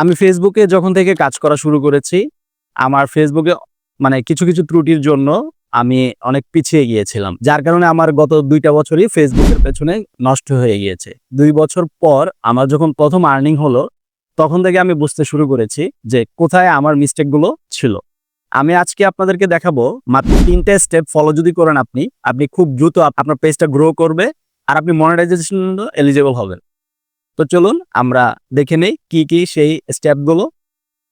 আমি ফেসবুকে যখন থেকে কাজ করা শুরু করেছি, আমার ফেসবুকে মানে কিছু ত্রুটির জন্য আমি অনেক পিছিয়ে গিয়েছিলাম। যার কারণে আমার গত ২ টা বছরই ফেসবুকের পেছনে নষ্ট হয়ে গিয়েছে। ২ বছর পর আমার যখন ১ম আর্নিং হলো, তখন থেকে আমি বুঝতে শুরু করেছি যে কোথায় আমার মিস্টেক গুলো ছিল। আমি আজকে আপনাদেরকে দেখাবো মাত্র ৩ টা স্টেপ ফলো যদি করেন আপনি খুব দ্রুত আপনার পেজটা গ্রো করবে আর আপনি মনিটাইজেশন জন্য এলিজিবল হবেন। তো চলুন আমরা দেখে নেই কি সেই স্টেপগুলো।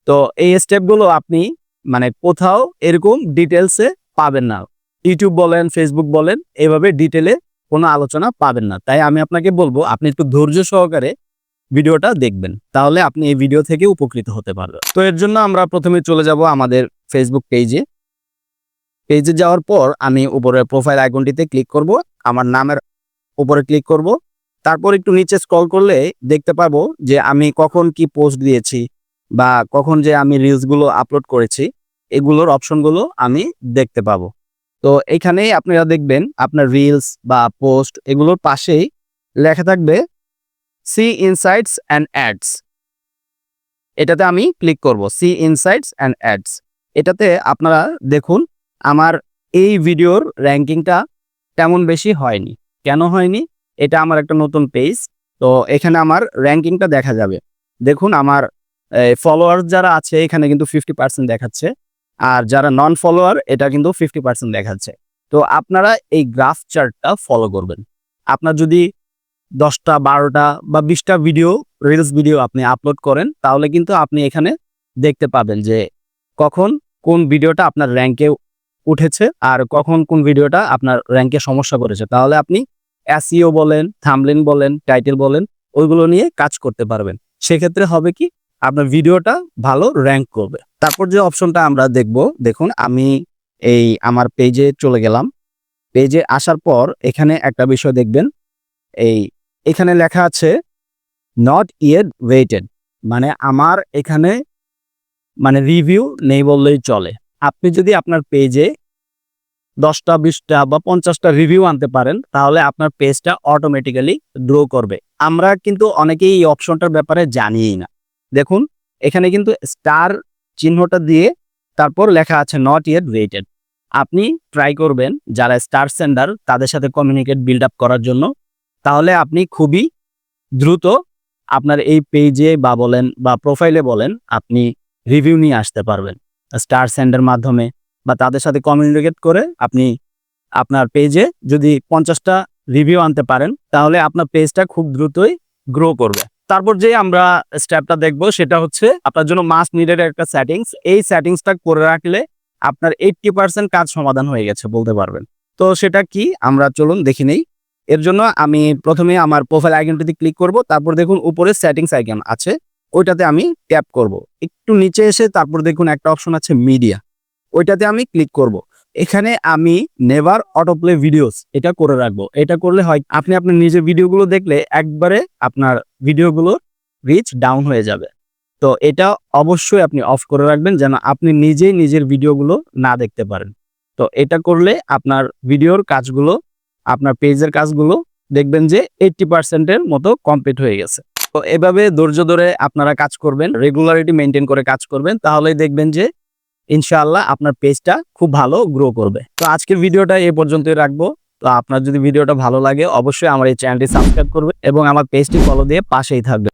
তো এই স্টেপগুলো আপনি মানে কোথাও এরকম ডিটেলসে পাবেন না। ইউটিউব বলেন, ফেসবুক বলেন, এভাবে ডিটেলে কোনো আলোচনা পাবেন না। তাই আমি আপনাকে বলবো আপনি একটু ধৈর্য সহকারে ভিডিওটা দেখবেন। তাহলে আপনি এই ভিডিও থেকে উপকৃত হতে পারবেন। তো এর জন্য আমরা প্রথমে চলে যাব আমাদের ফেসবুক পেজে। পেজে যাওয়ার পর আমি উপরে প্রোফাইল আইকনটিতে ক্লিক করব। আমার নামের উপরে ক্লিক করব। তারপর একটু নিচে স্ক্রল করলে দেখতে পাবো যে আমি কখন কি পোস্ট দিয়েছি বা কখন যে আমি রিলসগুলো আপলোড করেছি, এগুলোর অপশনগুলো আমি দেখতে পাবো। তো এইখানেই আপনারা দেখবেন আপনার রিলস বা পোস্ট এগুলোর পাশেই লেখা থাকবে সি ইনসাইটস অ্যান্ড অ্যাডস। এটাতে আমি ক্লিক করব, সি ইনসাইটস অ্যান্ড অ্যাডস। এটাতে আপনারা দেখুন আমার এই ভিডিওর র্যাঙ্কিংটা তেমন বেশি হয়নি। কেন হয়নি? এটা আমার একটা নতুন পেজ। তো এখানে আমার র্যাঙ্কিংটা দেখা যাবে। দেখুন আমার ফলোয়ার যারা আছে এখানে কিন্তু 50% দেখাচ্ছে। আর যারা নন ফলোয়ার এটা কিন্তু 50% দেখাচ্ছে। তো আপনারা এই গ্রাফ চার্টটা ফলো করবেন। আপনার যদি 10টা 12টা বা 20টা রিলস ভিডিও আপনি আপলোড করেন, তাহলে কিন্তু আপনি এখানে দেখতে পাবেন যে কখন কোন ভিডিওটা আপনার র্যাঙ্কে উঠেছে আর কখন কোন ভিডিওটা আপনার র্যাঙ্কে সমস্যা করেছে। তাহলে আপনি এসইও বলেন, থাম্বনেইল বলেন, টাইটেল বলেন, ওইগুলো নিয়ে কাজ করতে পারবেন। সেক্ষেত্রে হবে কি আপনার ভিডিওটা ভালো র্যাঙ্ক করবে। তারপর যে অপশনটা আমরা দেখব, দেখুন আমি এই আমার পেজে চলে গেলাম। পেজে আসার পর এখানে একটা বিষয় দেখবেন, এখানে লেখা আছে নট ইয়েট ওয়েটেড, মানে আমার এখানে মানে রিভিউ নেই বললেই চলে। আপনি যদি আপনার পেজে 10টা 20টা বা 50টা রিভিউ আনতে পারেন, তাহলে আপনার পেজটা অটোমেটিক্যালি গ্রো করবে। আমরা কিন্তু অনেকেই এই অপশনটার ব্যাপারে জানিই না। দেখুন এখানে কিন্তু স্টার চিহ্নটা দিয়ে তারপর লেখা আছে নট ইয়েট রেটেড। আপনি ট্রাই করবেন যারা স্টার সেন্ডার তাদের সাথে কমিউনিকেট বিল্ড আপ করার জন্য। তাহলে আপনি খুবই দ্রুত আপনার এই পেজে বা বলেন বা প্রোফাইলে বলেন আপনি রিভিউ নিয়ে আসতে পারবেন স্টার সেন্ডার মাধ্যমে, বা তাদের সাথে কমিউনিকেট করে আপনি আপনার পেজে যদি 50টা রিভিউ আনতে পারেন, তাহলে আপনার পেজটা খুব দ্রুতই গ্রো করবে। তারপর যে আমরা স্টেপটা দেখব সেটা হচ্ছে আপনার জন্য মাস্ট নিডেড একটা সেটিংস। এই সেটিংসটা করে রাখলে আপনার 80% কাজ সমাধান হয়ে গেছে বলতে পারবেন। তো সেটা কি আমরা চলুন দেখে নেই। এর জন্য আমি প্রথমে আমার প্রোফাইল আইকনটিতে ক্লিক করব। তারপর দেখুন উপরে সেটিংস আইকন আছে, ওইটাতে আমি ট্যাপ করব। একটু নিচে এসে তারপর দেখুন একটা অপশন আছে মিডিয়া, ওইটাতে আমি ক্লিক করব। এখানে আমি নেভার অটোপ্লে ভিডিওস এটা করে রাখবো। এটা করলে হয় আপনি আপনার নিজের ভিডিওগুলো দেখলে একবারে আপনার ভিডিওগুলো রিচ ডাউন হয়ে যাবে। তো এটা অবশ্যই আপনি অফ করে রাখবেন যেন আপনি নিজেই নিজের ভিডিওগুলো না দেখতে পারেন। তো এটা করলে আপনার ভিডিওর কাজগুলো, আপনার পেজের কাজগুলো দেখবেন যে 80% এর মতো কমপ্লিট হয়ে গেছে। তো এভাবে ধৈর্য ধরে আপনারা কাজ করবেন, রেগুলারিটি মেনটেন করে কাজ করবেন, তাহলেই দেখবেন যে ইনশাআল্লাহ আপনার পেজটা খুব ভালো গ্রো করবে। তো আজকের ভিডিওটা এই পর্যন্তই রাখবো। তো আপনার যদি ভিডিওটা ভালো লাগে অবশ্যই আমার এই চ্যানেলটি সাবস্ক্রাইব করবে এবং আমার পেজটি ফলো দিয়ে পাশেই থাকবে।